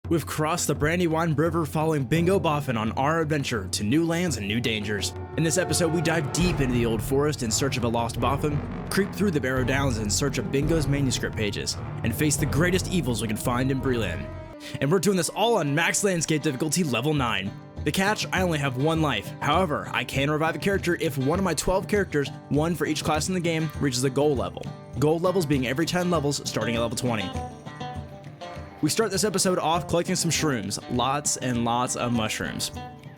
We've crossed the Brandywine River following Bingo Boffin on our adventure to new lands and new dangers. In this episode, we dive deep into the old forest in search of a lost Boffin, creep through the Barrow Downs in search of Bingo's manuscript pages, and face the greatest evils we can find in Breland. And we're doing this all on max landscape difficulty level 9. The catch, I only have one life. However, I can revive a character if one of my 12 characters, one for each class in the game, reaches the gold level. Gold levels being every 10 levels starting at level 20. We start this episode off collecting some shrooms, lots and lots of mushrooms.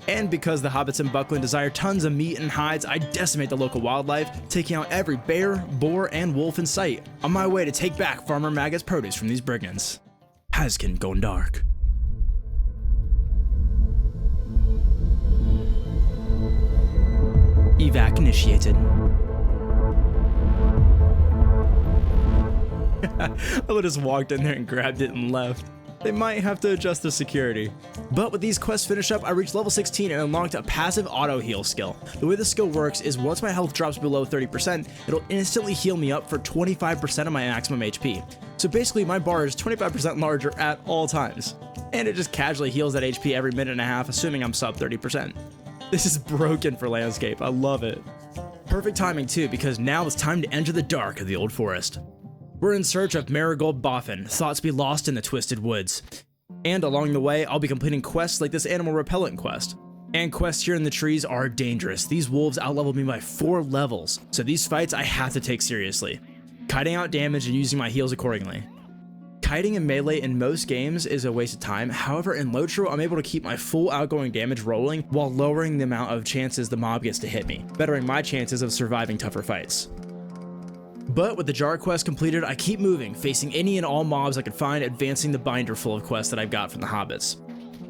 And because the hobbits in Buckland desire tons of meat and hides, I decimate the local wildlife, taking out every bear, boar, and wolf in sight, on my way to take back Farmer Maggot's produce from these brigands. Hazken going dark. Evac initiated. I would have just walked in there and grabbed it and left. They might have to adjust the security. But with these quests finished up, I reached level 16 and unlocked a passive auto heal skill. The way this skill works is once my health drops below 30%, it'll instantly heal me up for 25% of my maximum HP. So basically my bar is 25% larger at all times. And it just casually heals that HP every minute and a half, assuming I'm sub 30%. This is broken for landscape, I love it. Perfect timing too, because now it's time to enter the dark of the old forest. We're in search of Marigold Boffin, thought to be lost in the Twisted Woods. And along the way, I'll be completing quests like this animal repellent quest. And quests here in the trees are dangerous. These wolves outleveled me by 4 levels, so these fights I have to take seriously, kiting out damage and using my heals accordingly. Kiting and melee in most games is a waste of time, however in Lotro I'm able to keep my full outgoing damage rolling while lowering the amount of chances the mob gets to hit me, bettering my chances of surviving tougher fights. But with the jar quest completed, I keep moving, facing any and all mobs I can find, advancing the binder full of quests that I've got from the hobbits.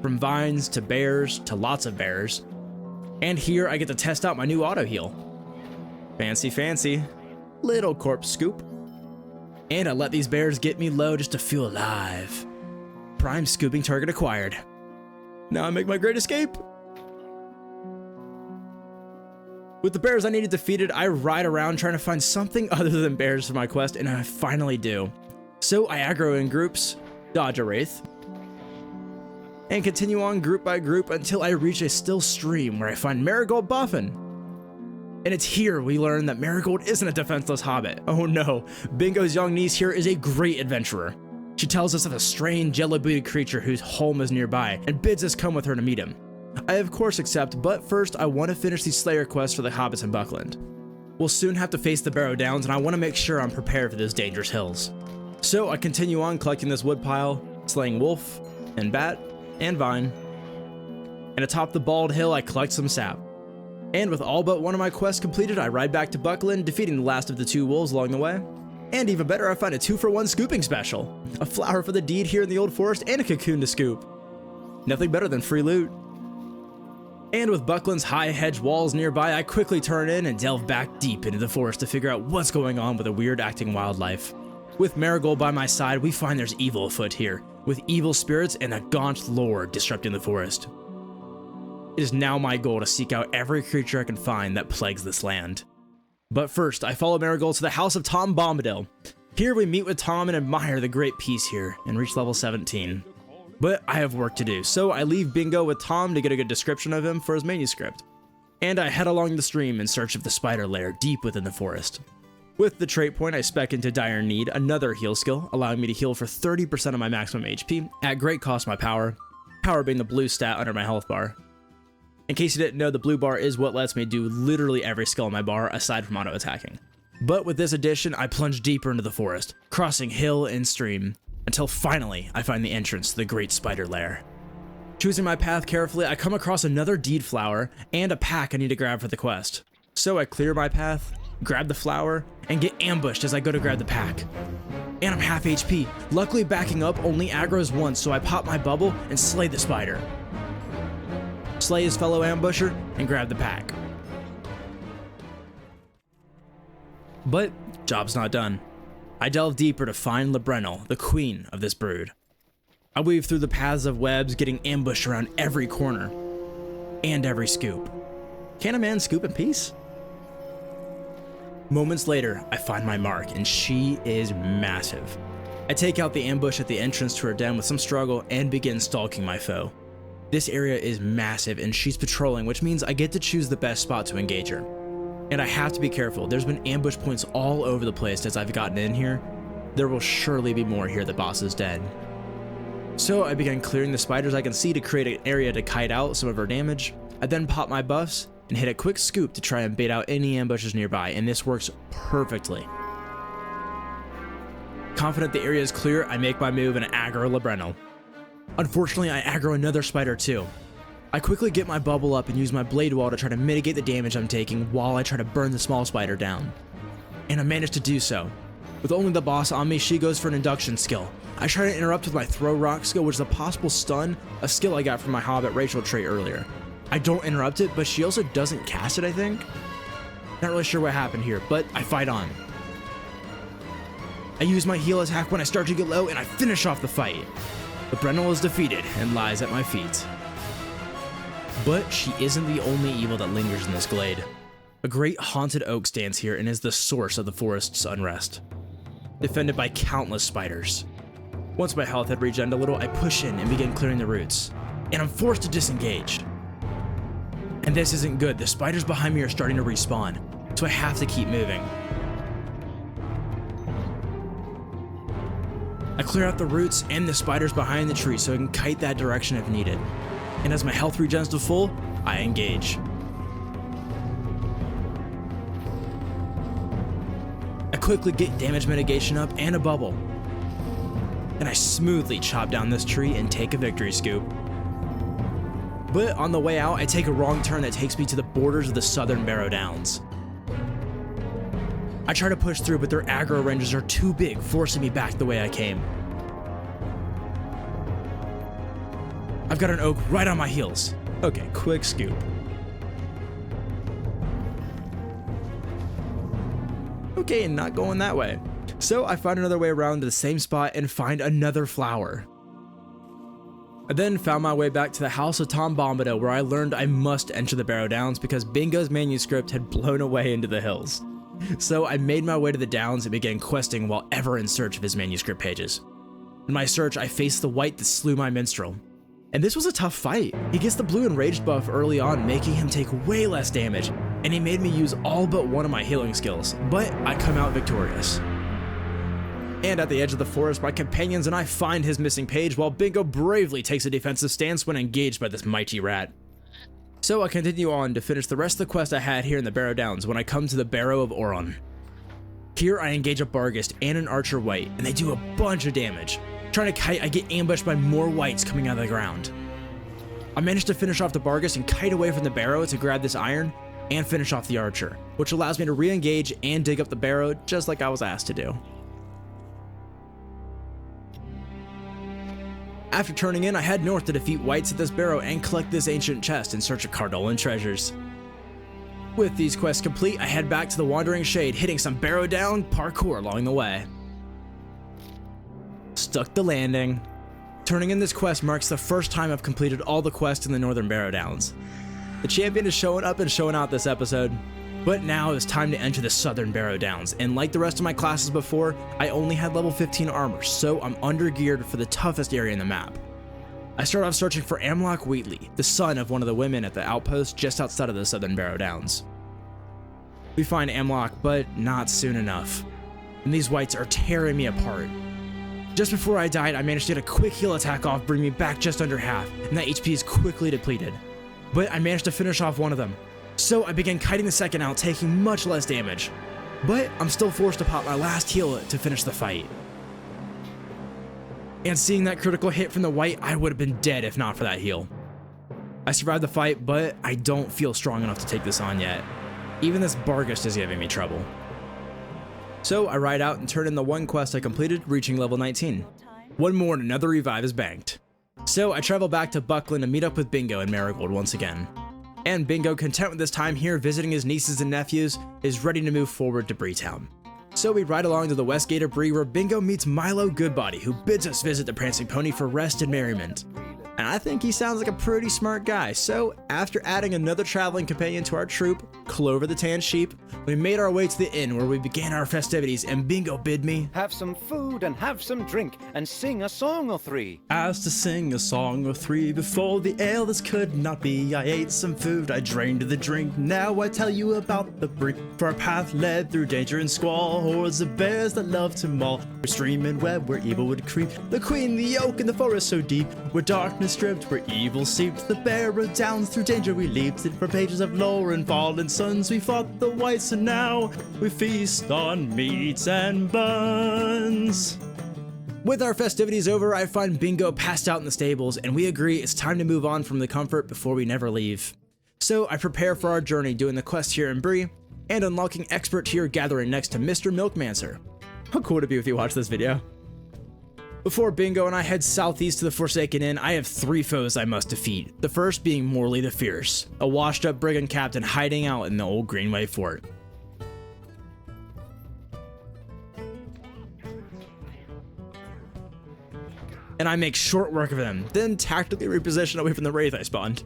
From vines, to bears, to lots of bears. And here I get to test out my new auto heal. Fancy fancy. Little corpse scoop. And I let these bears get me low just to feel alive. Prime scooping target acquired. Now I make my great escape. With the bears I needed defeated, I ride around trying to find something other than bears for my quest, and I finally do. So I aggro in groups, dodge a wraith, and continue on group by group until I reach a still stream where I find Marigold Boffin. And it's here we learn that Marigold isn't a defenseless hobbit. Oh no, Bingo's young niece here is a great adventurer. She tells us of a strange yellow-booted creature whose home is nearby and bids us come with her to meet him. I of course accept, but first I want to finish these Slayer quests for the hobbits in Buckland. We'll soon have to face the Barrow Downs, and I want to make sure I'm prepared for those dangerous hills. So I continue on collecting this wood pile, slaying wolf, and bat, and vine. And atop the bald hill I collect some sap. And with all but one of my quests completed, I ride back to Buckland, defeating the last of the 2 wolves along the way. And even better, I find a 2-for-1 scooping special. A flower for the deed here in the old forest, and a cocoon to scoop. Nothing better than free loot. And with Buckland's high hedge walls nearby, I quickly turn in and delve back deep into the forest to figure out what's going on with a weird acting wildlife. With Marigold by my side, we find there's evil afoot here, with evil spirits and a gaunt lord disrupting the forest. It is now my goal to seek out every creature I can find that plagues this land. But first, I follow Marigold to the house of Tom Bombadil. Here we meet with Tom and admire the great peace here, and reach level 17. But I have work to do, so I leave Bingo with Tom to get a good description of him for his manuscript. And I head along the stream in search of the spider lair deep within the forest. With the trait point, I spec into Dire Need, another heal skill, allowing me to heal for 30% of my maximum HP, at great cost to my power being the blue stat under my health bar. In case you didn't know, the blue bar is what lets me do literally every skill in my bar, aside from auto-attacking. But with this addition, I plunge deeper into the forest, crossing hill and stream, until finally I find the entrance to the great spider lair. Choosing my path carefully, I come across another deed flower and a pack I need to grab for the quest. So I clear my path, grab the flower, and get ambushed as I go to grab the pack. And I'm half HP. Luckily backing up only aggroes once, so I pop my bubble and slay the spider. Slay his fellow ambusher and grab the pack. But job's not done. I delve deeper to find Labrennel, the queen of this brood. I weave through the paths of webs, getting ambushed around every corner and every scoop. Can a man scoop in peace? Moments later, I find my mark, and she is massive. I take out the ambush at the entrance to her den with some struggle and begin stalking my foe. This area is massive and she's patrolling, which means I get to choose the best spot to engage her. And I have to be careful, there's been ambush points all over the place as I've gotten in here. There will surely be more here at the boss's den. So I began clearing the spiders I can see to create an area to kite out some of her damage. I then pop my buffs and hit a quick scoop to try and bait out any ambushes nearby, and this works perfectly. Confident the area is clear, I make my move and aggro Labreno. Unfortunately, I aggro another spider too. I quickly get my bubble up and use my blade wall to try to mitigate the damage I'm taking while I try to burn the small spider down. And I manage to do so. With only the boss on me, she goes for an induction skill. I try to interrupt with my throw rock skill, which is a possible stun, a skill I got from my Hobbit Rachel trait earlier. I don't interrupt it, but she also doesn't cast it, I think? Not really sure what happened here, but I fight on. I use my heal attack when I start to get low, and I finish off the fight. But Brennel is defeated and lies at my feet. But she isn't the only evil that lingers in this glade. A great haunted oak stands here and is the source of the forest's unrest, defended by countless spiders. Once my health had regened a little, I push in and begin clearing the roots, and I'm forced to disengage. And this isn't good, the spiders behind me are starting to respawn, so I have to keep moving. I clear out the roots and the spiders behind the tree so I can kite that direction if needed. And as my health regens to full, I engage. I quickly get damage mitigation up and a bubble. And I smoothly chop down this tree and take a victory scoop. But on the way out, I take a wrong turn that takes me to the borders of the southern Barrow Downs. I try to push through, but their aggro ranges are too big, forcing me back the way I came. I've got an oak right on my heels. Okay, quick scoop. Okay, not going that way. So I find another way around to the same spot and find another flower. I then found my way back to the house of Tom Bombadil, where I learned I must enter the Barrow Downs because Bingo's manuscript had blown away into the hills. So I made my way to the Downs and began questing while ever in search of his manuscript pages. In my search, I faced the wight that slew my minstrel. And this was a tough fight. He gets the blue enraged buff early on, making him take way less damage, and he made me use all but one of my healing skills, but I come out victorious. And at the edge of the forest, my companions and I find his missing page while Bingo bravely takes a defensive stance when engaged by this mighty rat. So I continue on to finish the rest of the quest I had here in the Barrow Downs when I come to the Barrow of Oron. Here I engage a Barghest and an Archer Wight, and they do a bunch of damage. Trying to kite, I get ambushed by more wights coming out of the ground. I manage to finish off the Barghest and kite away from the Barrow to grab this iron and finish off the Archer, which allows me to re-engage and dig up the Barrow just like I was asked to do. After turning in, I head north to defeat wights at this barrow and collect this ancient chest in search of Cardolan treasures. With these quests complete, I head back to the Wandering Shade, hitting some Barrow Down parkour along the way. Stuck the landing. Turning in this quest marks the first time I've completed all the quests in the Northern Barrow Downs. The champion is showing up and showing out this episode. But now it's time to enter the Southern Barrow Downs, and like the rest of my classes before, I only had level 15 armor, so I'm undergeared for the toughest area in the map. I start off searching for Amlock Wheatley, the son of one of the women at the outpost just outside of the Southern Barrow Downs. We find Amlock, but not soon enough, and these wights are tearing me apart. Just before I died, I managed to get a quick heal attack off, bringing me back just under half, and that HP is quickly depleted. But I managed to finish off one of them. So I began kiting the second out, taking much less damage. But I'm still forced to pop my last heal to finish the fight. And seeing that critical hit from the wight, I would have been dead if not for that heal. I survived the fight, but I don't feel strong enough to take this on yet. Even this Barghest is giving me trouble. So I ride out and turn in the one quest I completed, reaching level 19. One more and another revive is banked. So I travel back to Buckland to meet up with Bingo and Marigold once again. And Bingo, content with his time here visiting his nieces and nephews, is ready to move forward to Breetown. So we ride along to the west gate of Bree, where Bingo meets Milo Goodbody, who bids us visit the Prancing Pony for rest and merriment. and I think he sounds like a pretty smart guy. So after adding another traveling companion to our troop, Clover the Tan Sheep, we made our way to the inn where we began our festivities, and Bingo bid me have some food and have some drink and sing a song or three. As to sing a song or three, before the ale this could not be. I ate some food, I drained the drink, now I tell you about the brink. For our path led through danger and squall, hordes of bears that love to maul. We're stream and web where evil would creep, the queen, the oak, and the forest so deep, where darkness stripped, where evil seeped. The Barrow Downs through danger we leaped, and for pages of lore and fallen sons we fought the whites, and now we feast on meats and buns. With our festivities over, I find Bingo passed out in the stables, and we agree it's time to move on from the comfort before we never leave. So I prepare for our journey, doing the quest here in Bree, and unlocking expert tier gathering next to Mr. Milkmancer. How cool would it be if you watched this video? Before Bingo and I head southeast to the Forsaken Inn, I have 3 foes I must defeat. The first being Morley the Fierce, a washed up brigand captain hiding out in the old Greenway Fort. And I make short work of him, then tactically reposition away from the Wraith I spawned.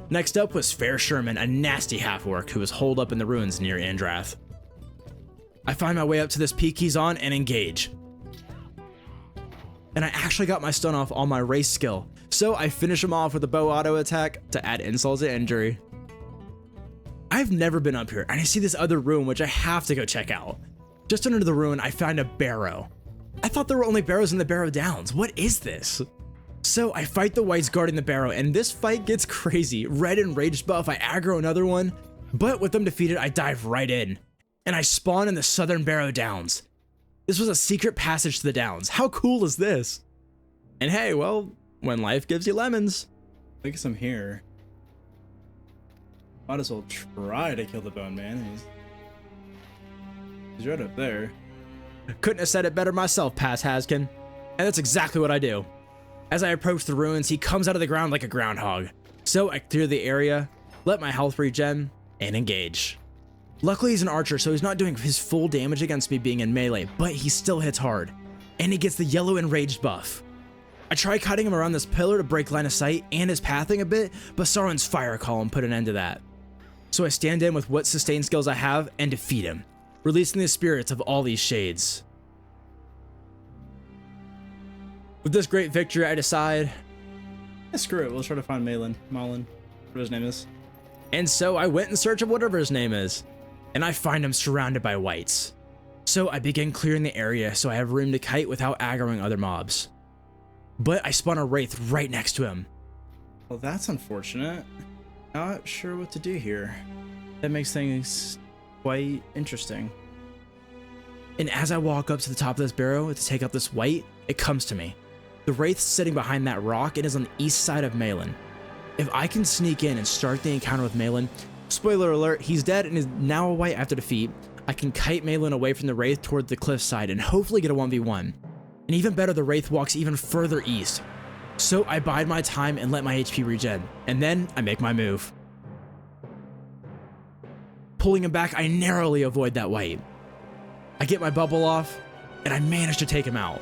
Next up was Fair Sherman, a nasty half-orc who was holed up in the ruins near Andrath. I find my way up to this peak he's on and engage. And I actually got my stun off on my race skill, so I finish him off with a bow auto attack to add insult to injury. I've never been up here, and I see this other room which I have to go check out. Just under the ruin, I find a barrow. I thought there were only barrows in the Barrow Downs. What is this? So I fight the whites guarding the barrow, and this fight gets crazy. Red enraged buff, I aggro another one, but with them defeated, I dive right in, and I spawn in the southern Barrow Downs. This was a secret passage to the Downs. How cool is this? And hey, well, when life gives you lemons. I guess I'm here. Might as well try to kill the Bone Man. He's right up there. Couldn't have said it better myself, Pass Hazken. And that's exactly what I do. As I approach the ruins, he comes out of the ground like a groundhog. So I clear the area, let my health regen, and engage. Luckily he's an archer, so he's not doing his full damage against me being in melee, but he still hits hard. And he gets the yellow enraged buff. I try cutting him around this pillar to break line of sight and his pathing a bit, but Sauron's fire column put an end to that. So I stand in with what sustain skills I have and defeat him, releasing the spirits of all these shades. With this great victory, I decide, Screw it, we'll try to find Malin, whatever his name is. And so I went in search of whatever his name is, and I find him surrounded by whites. So I begin clearing the area so I have room to kite without aggroing other mobs. But I spawn a wraith right next to him. Well, that's unfortunate. Not sure what to do here. That makes things quite interesting. And as I walk up to the top of this barrow to take out this white, it comes to me. The wraith's sitting behind that rock and is on the east side of Malin. If I can sneak in and start the encounter with Malin, spoiler alert, he's dead and is now a white after defeat, I can kite Malin away from the wraith toward the cliffside and hopefully get a 1v1. And even better, the wraith walks even further east. So I bide my time and let my HP regen, and then I make my move. Pulling him back, I narrowly avoid that white. I get my bubble off, and I manage to take him out.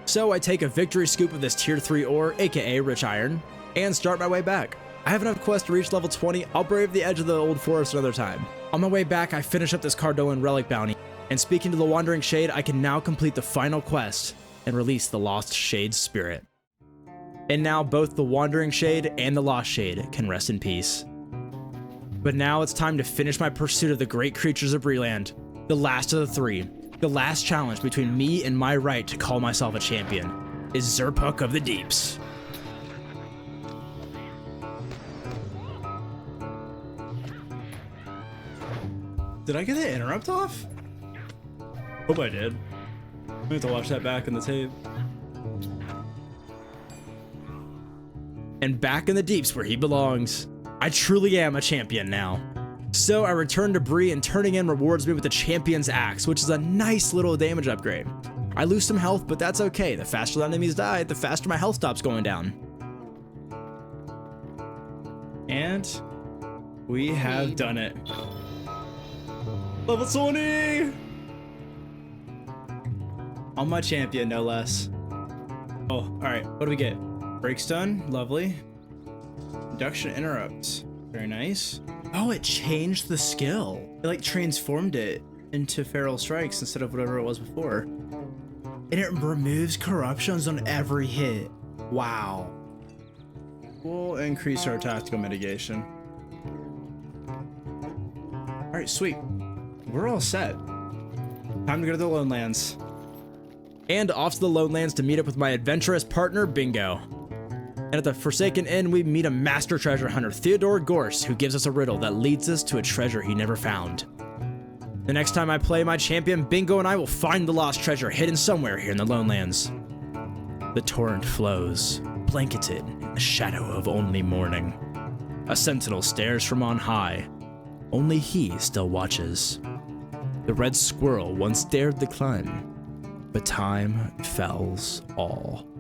So I take a victory scoop of this tier 3 ore, aka rich iron, and start my way back. I have enough quests to reach level 20, I'll brave the edge of the old forest another time. On my way back, I finish up this Cardolan relic bounty, and speaking to the Wandering Shade, I can now complete the final quest and release the Lost Shade's spirit. And now both the Wandering Shade and the Lost Shade can rest in peace. But now it's time to finish my pursuit of the great creatures of Breland, the last of the 3. The last challenge between me and my right to call myself a champion is Zerpuk of the Deeps. Did I get the interrupt off? Hope I did. I have to watch that back in the tape. And back in the deeps where he belongs. I truly am a champion now. So I return to Bree, and turning in rewards me with the Champion's Axe, which is a nice little damage upgrade. I lose some health, but that's okay. The faster the enemies die, the faster my health stops going down. And we have done it. Level 20! On my champion, no less. Oh, all right. What do we get? Breaks done. Lovely. Induction interrupts. Very nice. Oh, it changed the skill. It like transformed it into feral strikes instead of whatever it was before. And it removes corruptions on every hit. Wow. We'll increase our tactical mitigation. All right, sweet. We're all set. Time to go to the Lonelands. And off to the Lonelands to meet up with my adventurous partner, Bingo. And at the Forsaken Inn, we meet a master treasure hunter, Theodore Gorse, who gives us a riddle that leads us to a treasure he never found. The next time I play my champion, Bingo and I will find the lost treasure hidden somewhere here in the Lonelands. The torrent flows, blanketed in the shadow of only morning. A sentinel stares from on high. Only he still watches. The red squirrel once dared the climb, but time fells all.